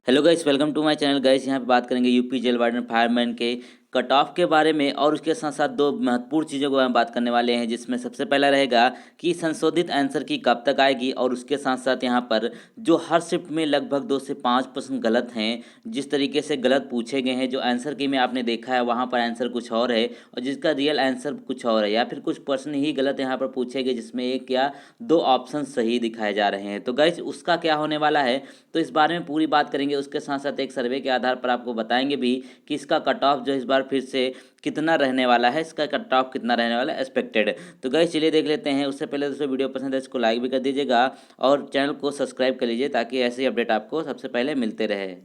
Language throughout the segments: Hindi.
Hello guys, welcome to my channel. Guys यहाँ पे बात करेंगे यूपी जेल वार्डन फायरमैन के कट ऑफ के बारे में और उसके साथ साथ दो महत्वपूर्ण चीज़ों को हम बात करने वाले हैं, जिसमें सबसे पहला रहेगा कि संशोधित आंसर की कब तक आएगी, और उसके साथ साथ यहाँ पर जो हर शिफ्ट में लगभग 2 से 5% गलत हैं, जिस तरीके से गलत पूछे गए हैं। जो आंसर की में आपने देखा है वहाँ पर आंसर कुछ और है और जिसका रियल आंसर कुछ और है, या फिर कुछ प्रश्न ही गलत यहाँ पर पूछे गए जिसमें एक या दो ऑप्शन सही दिखाए जा रहे हैं। तो गाइस उसका क्या होने वाला है, तो इस बारे में पूरी बात करेंगे। उसके साथ साथ एक सर्वे के आधार पर आपको बताएंगे भी कि इसका कट ऑफ जो इस बार फिर से कितना रहने वाला है, इसका कट ऑफ कितना रहने वाला है एक्सपेक्टेड। तो गाइस चलिए देख लेते हैं। उससे पहले दोस्तों वीडियो पसंद है इसको लाइक भी कर दीजिएगा और चैनल को सब्सक्राइब कर लीजिए ताकि ऐसे अपडेट आपको सबसे पहले मिलते रहे।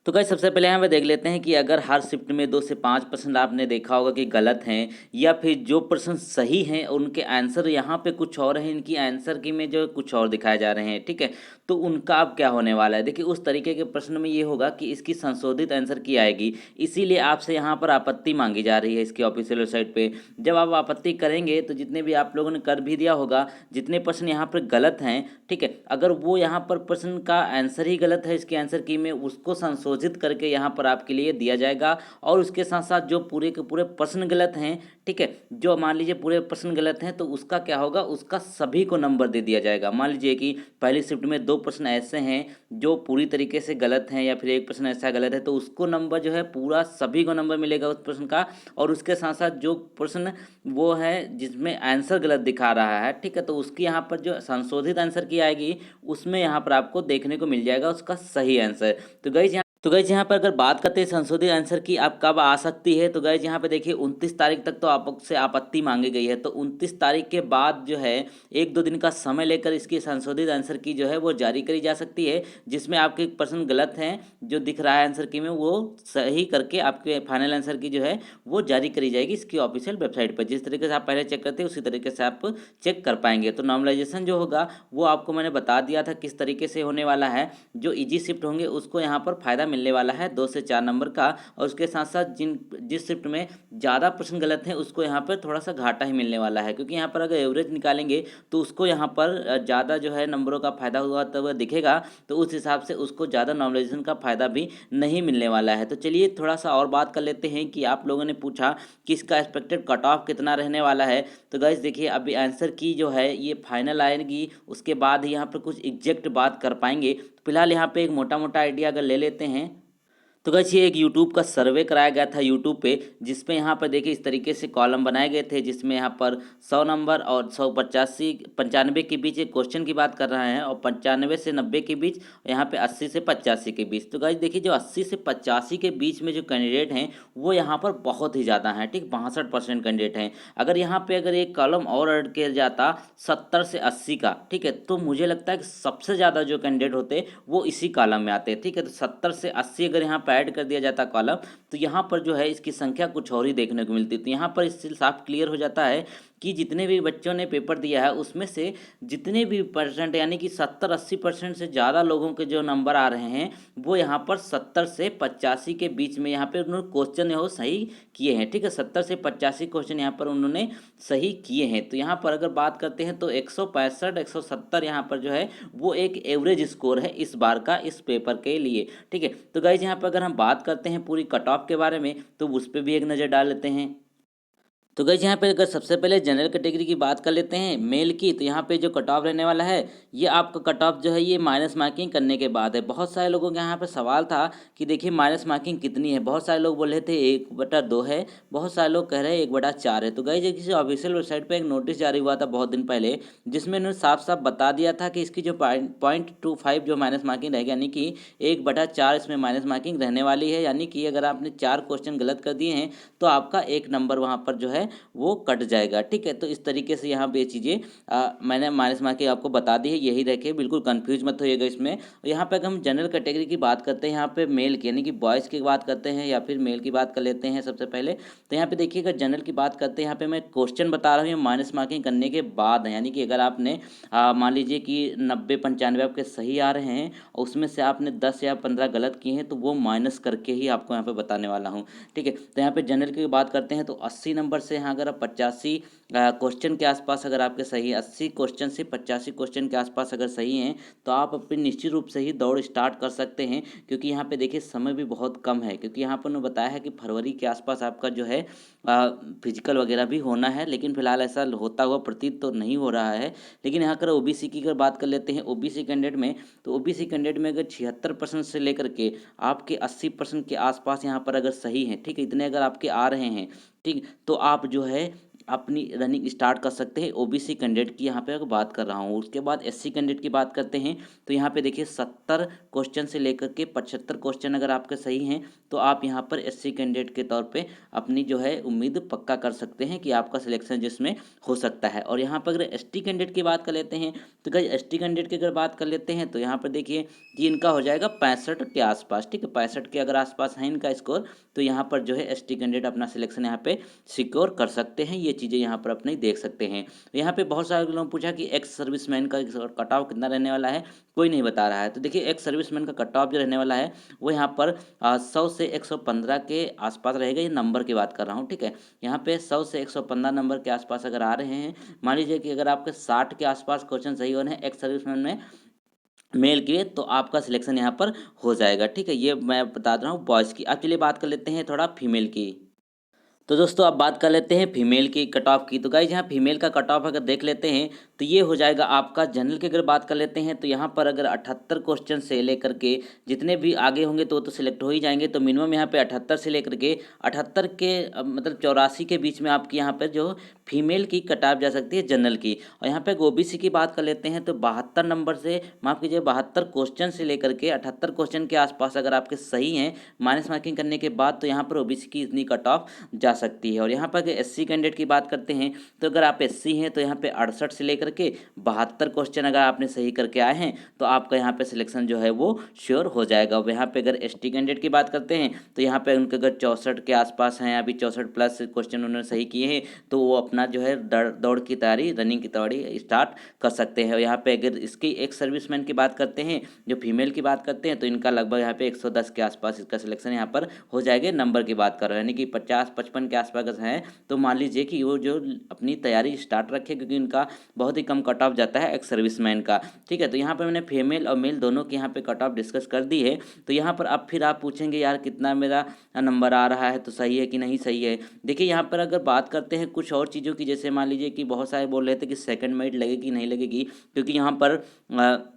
तो गाइस सबसे पहले यहाँ पे देख लेते हैं कि अगर हर शिफ्ट में 2 से 5% आपने देखा होगा कि गलत हैं, या फिर जो प्रश्न सही हैं उनके आंसर यहाँ पे कुछ और हैं, इनकी आंसर की में जो कुछ और दिखाए जा रहे हैं, ठीक है। तो उनका अब क्या होने वाला है, देखिए उस तरीके के प्रश्न में ये होगा कि इसकी संशोधित आंसर की आएगी। इसीलिए आपसे यहाँ पर आपत्ति मांगी जा रही है इसकी ऑफिशियल वेबसाइट पे। जब आप आपत्ति करेंगे तो जितने भी आप लोगों ने कर भी दिया होगा, जितने प्रश्न यहाँ पर गलत हैं, ठीक है, अगर वो यहाँ पर प्रश्न का आंसर ही गलत है इसके आंसर की में, उसको संशोधित करके यहाँ पर आपके लिए दिया जाएगा। और उसके साथ साथ जो पूरे के पूरे प्रश्न गलत हैं, ठीक है, जो मान लीजिए पूरे प्रश्न गलत हैं तो उसका क्या होगा, उसका सभी को नंबर दे दिया जाएगा। मान लीजिए कि पहली शिफ्ट में 2 प्रश्न ऐसे हैं जो पूरी तरीके से गलत हैं, या फिर एक प्रश्न ऐसा गलत है, तो उसको नंबर जो है पूरा सभी को नंबर मिलेगा उस प्रश्न का। और उसके साथ साथ जो प्रश्न वो है जिसमें आंसर गलत दिखा रहा है, ठीक है, तो उसकी यहाँ पर जो संशोधित आंसर की आएगी उसमें यहाँ पर आपको देखने को मिल जाएगा उसका सही आंसर। तो गाइज यहाँ पर अगर बात करते हैं संशोधित आंसर की आप कब आ सकती है, तो गाइज यहाँ पे देखिए 29 तारीख तक तो आपसे आपत्ति मांगी गई है। तो 29 तारीख के बाद जो है 1-2 दिन का समय लेकर इसकी संशोधित आंसर की जो है वो जारी करी जा सकती है, जिसमें आपके प्रश्न गलत हैं जो दिख रहा है आंसर की में, वो सही करके आपके फाइनल आंसर की जो है वो जारी करी जाएगी इसकी ऑफिशियल वेबसाइट पर। जिस तरीके से आप पहले चेक करते हैं उसी तरीके से आप चेक कर पाएंगे। तो नॉर्मलाइजेशन जो होगा वो आपको मैंने बता दिया था किस तरीके से होने वाला है। जो इजी शिफ्ट होंगे उसको यहाँ पर फायदा मिलने वाला है 2 से 4 नंबर का, और उसके साथ साथ जिस शिफ्ट में ज़्यादा प्रश्न गलत हैं उसको यहाँ पर थोड़ा सा घाटा ही मिलने वाला है, क्योंकि यहाँ पर अगर एवरेज निकालेंगे तो उसको यहाँ पर ज़्यादा जो है नंबरों का फायदा हुआ तब दिखेगा, तो उस हिसाब से उसको ज़्यादा नॉर्मलाइजेशन का फायदा भी नहीं मिलने वाला है। तो चलिए थोड़ा सा और बात कर लेते हैं कि आप लोगों ने पूछा कि इसका एक्सपेक्टेड कट ऑफ कितना रहने वाला है। तो गाइस देखिए अभी आंसर की जो है ये फाइनल आएगी, उसके बाद ही यहाँ पर कुछ एग्जैक्ट बात कर पाएंगे। फिलहाल यहाँ पे एक मोटा मोटा आइडिया अगर ले लेते हैं, तो गाइस ये एक यूट्यूब का सर्वे कराया गया था यूट्यूब पे, जिसमें यहाँ पर देखिए इस तरीके से कॉलम बनाए गए थे, जिसमें यहाँ पर 100 नंबर और 185 95 के बीच एक क्वेश्चन की बात कर रहे हैं, और 95 से 90 के बीच, यहाँ पे 80 से 85 के बीच। तो गाइस देखिए जो 80 से 85 के बीच में जो कैंडिडेट हैं वो यहाँ पर बहुत ही ज़्यादा हैं, ठीक, 62% कैंडिडेट हैं। अगर यहाँ पे अगर एक कॉलम और ऐड किया जाता 70 से 80 का, ठीक है, तो मुझे लगता है कि सबसे ज़्यादा जो कैंडिडेट होते वो इसी कॉलम में आते, ठीक है। तो 70 से 80 अगर यहाँ पर ऐड कर दिया जाता कॉलम, तो यहाँ पर जो है इसकी संख्या कुछ और ही देखने को मिलती। तो यहाँ पर इससे साफ क्लियर हो जाता है कि जितने भी बच्चों ने पेपर दिया है उसमें से जितने भी परसेंट यानी कि 70-80% से ज़्यादा लोगों के जो नंबर आ रहे हैं वो यहाँ पर 70 से 85 के बीच में यहाँ पे उन्होंने क्वेश्चन हो सही किए हैं, ठीक है। 70 से 85 क्वेश्चन यहाँ पर उन्होंने सही किए हैं। तो यहाँ पर अगर बात करते हैं तो 165 170 यहाँ पर जो है वो एक एवरेज स्कोर है इस बार का इस पेपर के लिए, ठीक है। तो गाइज यहाँ पर अगर हम बात करते हैं पूरी कट ऑफ के बारे में तो उस पर भी एक नज़र डाल लेते हैं। तो गाइस यहाँ पे अगर सबसे पहले जनरल कैटेगरी की बात कर लेते हैं मेल की, तो यहाँ पे जो कट ऑफ रहने वाला है ये आपका कट ऑफ जो है ये माइनस मार्किंग करने के बाद है। बहुत सारे लोगों के यहाँ पे सवाल था कि देखिए माइनस मार्किंग कितनी है, बहुत सारे लोग बोल रहे थे 1/2 है, बहुत सारे लोग कह रहे हैं 1/4 है। तो गाइस ये किसी ऑफिशियल वेबसाइट पर एक नोटिस जारी हुआ था बहुत दिन पहले, जिसमें उन्होंने साफ साफ बता दिया था कि इसकी जो 0.25 जो माइनस मार्किंग रहेगी, यानी कि 1/4 इसमें माइनस मार्किंग रहने वाली है। यानी कि अगर आपने 4 क्वेश्चन गलत कर दिए हैं तो आपका 1 नंबर वहाँ पर जो है वो कट जाएगा, ठीक है। तो इस तरीके से यहाँ पे ये चीज़ें मैंने माइनस मार्किंग आपको बता दी है, यही रखे, बिल्कुल कंफ्यूज मत होइएगा इसमें। यहाँ पे अगर हम जनरल कैटेगरी की बात करते हैं, यहाँ पे मेल की यानी कि बॉयज़ की बात करते हैं या फिर मेल की बात कर लेते हैं सबसे पहले। तो यहाँ पे देखिए अगर जनरल की बात करते हैं, यहाँ पे मैं क्वेश्चन बता रहा हूँ माइनस मार्किंग करने के बाद है, यानी कि अगर आपने मान लीजिए कि 90-95 आपके सही आ रहे हैं और उसमें से आपने 10 या 15 गलत किए हैं तो वो माइनस करके ही आपको यहाँ पे बताने वाला हूँ, ठीक है। तो यहाँ पे जनरल की बात करते हैं तो 80 नंबर से यहाँ अगर आप 85 क्वेश्चन के आसपास अगर आपके सही 80 क्वेश्चन से 85 क्वेश्चन के आसपास अगर सही हैं तो आप अपनी निश्चित रूप से ही दौड़ स्टार्ट कर सकते हैं, क्योंकि यहाँ पे देखिए समय भी बहुत कम है। क्योंकि यहाँ पर उन्होंने बताया है कि फरवरी के आसपास आपका जो है फिजिकल वगैरह भी होना है, लेकिन फिलहाल ऐसा होता हुआ प्रतीत तो नहीं हो रहा है। लेकिन यहाँ कर ओबीसी की अगर बात कर लेते हैं ओबीसी कैंडिडेट में, तो ओबीसी कैंडिडेट में अगर 76% से लेकर के आपके 80% के आसपास यहाँ पर अगर सही हैं, ठीक है, इतने अगर आपके आ रहे हैं, ठीक, तो आप जो है अपनी रनिंग स्टार्ट कर सकते हैं। ओबीसी कैंडिडेट की यहाँ पे अगर बात कर रहा हूँ। उसके बाद एससी कैंडिडेट की बात करते हैं, तो यहाँ पे देखिए 70 क्वेश्चन से लेकर के 75 क्वेश्चन अगर आपके सही हैं तो आप यहाँ पर एससी कैंडिडेट के तौर पे अपनी जो है उम्मीद पक्का कर सकते हैं कि आपका सिलेक्शन जिसमें हो सकता है। और यहाँ पर अगर एसटी कैंडिडेट की बात कर लेते हैं, तो गाइस एसटी कैंडिडेट की अगर बात कर लेते हैं तो यहाँ पर देखिए कि इनका हो जाएगा 65 के आसपास, ठीक है, 65 के अगर आसपास है इनका स्कोर, तो यहाँ पर जो है एसटी कैंडिडेट अपना सिलेक्शन यहाँ पे सिक्योर कर सकते हैं। ये चीज़ें यहाँ पर अपने देख सकते हैं। यहाँ पे बहुत सारे लोगों ने पूछा कि एक्स सर्विसमैन का कट ऑफ कितना रहने वाला है, कोई नहीं बता रहा है। तो देखिए एक्स सर्विसमैन का कट ऑफ जो रहने वाला है वो यहाँ पर 100 से 115 के आसपास रहेगा। ये नंबर की बात कर रहा हूँ, ठीक है। यहाँ पे 100 से 115 नंबर के आसपास अगर आ रहे हैं, मान लीजिए कि अगर आपके 60 के आसपास क्वेश्चन सही हो रहे हैं एक्स सर्विसमैन में मेल के, तो आपका सिलेक्शन यहाँ पर हो जाएगा, ठीक है। ये मैं बता रहा हूँ बॉयज़ की। अब चलिए बात कर लेते हैं थोड़ा फीमेल की। तो दोस्तों अब बात कर लेते हैं फीमेल की कट ऑफ की। तो गाइज यहाँ फीमेल का कट ऑफ अगर देख लेते हैं तो ये हो जाएगा आपका जनरल की अगर बात कर लेते हैं तो यहाँ पर अगर 78 क्वेश्चन से लेकर के जितने भी आगे होंगे तो सिलेक्ट हो ही जाएंगे। तो मिनिमम यहाँ पे 78 से लेकर के 78 के मतलब 84 के बीच में आपकी यहाँ पर जो फीमेल की कट ऑफ जा सकती है जनरल की। और यहाँ पे ओबीसी की बात कर लेते हैं तो 72 नंबर से माफ़ कीजिए 72 क्वेश्चन से लेकर के 78 क्वेश्चन के आसपास अगर आपके सही हैं माइनस मार्किंग करने के बाद, तो यहाँ पर ओबीसी की इतनी कट ऑफ जा सकती है। और यहाँ पर अगर एससी कैंडिडेट की बात करते हैं तो अगर आप एससी हैं तो यहाँ पे 68 से लेकर के 72 क्वेश्चन अगर आपने सही करके आए हैं तो आपका यहाँ पे सिलेक्शन जो है वो श्योर हो जाएगा। अब यहाँ पे अगर एसटी कैंडिडेट की बात करते हैं तो यहाँ पे उनके अगर 64 के आसपास हैं, अभी 64 प्लस क्वेश्चन उन्होंने सही किए हैं, तो वो अपना जो है दौड़ की तैयारी रनिंग की तैयारी स्टार्ट कर सकते हैं। और यहाँ पे अगर इसकी एक सर्विसमैन की बात करते हैं, जो फीमेल की बात करते हैं, तो इनका लगभग यहाँ पे 110 के आसपास इसका सिलेक्शन यहाँ पर हो जाएगा। नंबर की बात कर रहे हैं, यानी कि 50-55 के आसपास हैं, तो मान लीजिए कि वो जो अपनी तैयारी स्टार्ट रखे, क्योंकि उनका बहुत ही कम कट ऑफ जाता है एक्स सर्विसमैन का, ठीक है। तो यहाँ पर मैंने फीमेल और मेल दोनों की यहाँ पे कट ऑफ डिस्कस कर दी है। तो यहाँ पर अब फिर आप पूछेंगे यार कितना मेरा नंबर आ रहा है, तो सही है कि नहीं सही है। देखिए यहाँ पर अगर बात करते हैं कुछ और चीज़ों की, जैसे मान लीजिए कि बहुत सारे बोल रहे थे कि सेकंड मेरिट लगेगी नहीं लगेगी, क्योंकि यहाँ पर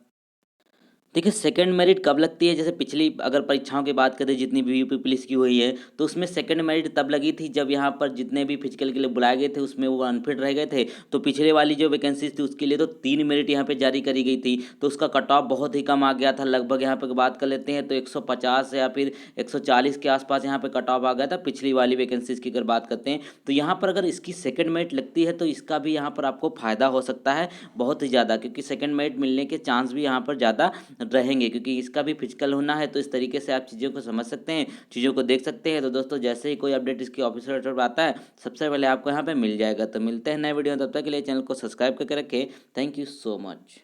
देखिए सेकंड मेरिट कब लगती है, जैसे पिछली अगर परीक्षाओं की बात करें जितनी भी यूपी पुलिस की हुई है, तो उसमें सेकंड मेरिट तब लगी थी जब यहाँ पर जितने भी फिजिकल के लिए बुलाए गए थे उसमें वो अनफिट रह गए थे। तो पिछले वाली जो वैकेंसीज थी उसके लिए तो 3 मेरिट यहाँ पे जारी करी गई थी, तो उसका कट ऑफ बहुत ही कम आ गया था। लगभग यहाँ पर बात कर लेते हैं तो 150 या फिर 140 के आसपास यहाँ पे कट ऑफ आ गया था पिछली वाली वैकेंसीज की अगर बात करते हैं। तो यहाँ पर अगर इसकी सेकेंड मेरिट लगती है तो इसका भी यहाँ पर आपको फायदा हो सकता है बहुत ही ज़्यादा, क्योंकि सेकेंड मेरिट मिलने के चांस भी यहाँ पर ज़्यादा रहेंगे, क्योंकि इसका भी फिजिकल होना है। तो इस तरीके से आप चीज़ों को समझ सकते हैं, चीज़ों को देख सकते हैं। तो दोस्तों जैसे ही कोई अपडेट इसकी ऑफिशियल वेबसाइट पर आता है सबसे पहले आपको यहाँ पे मिल जाएगा। तो मिलते हैं नए वीडियो में, तब तक के लिए चैनल को सब्सक्राइब करके रखें। Thank you so much.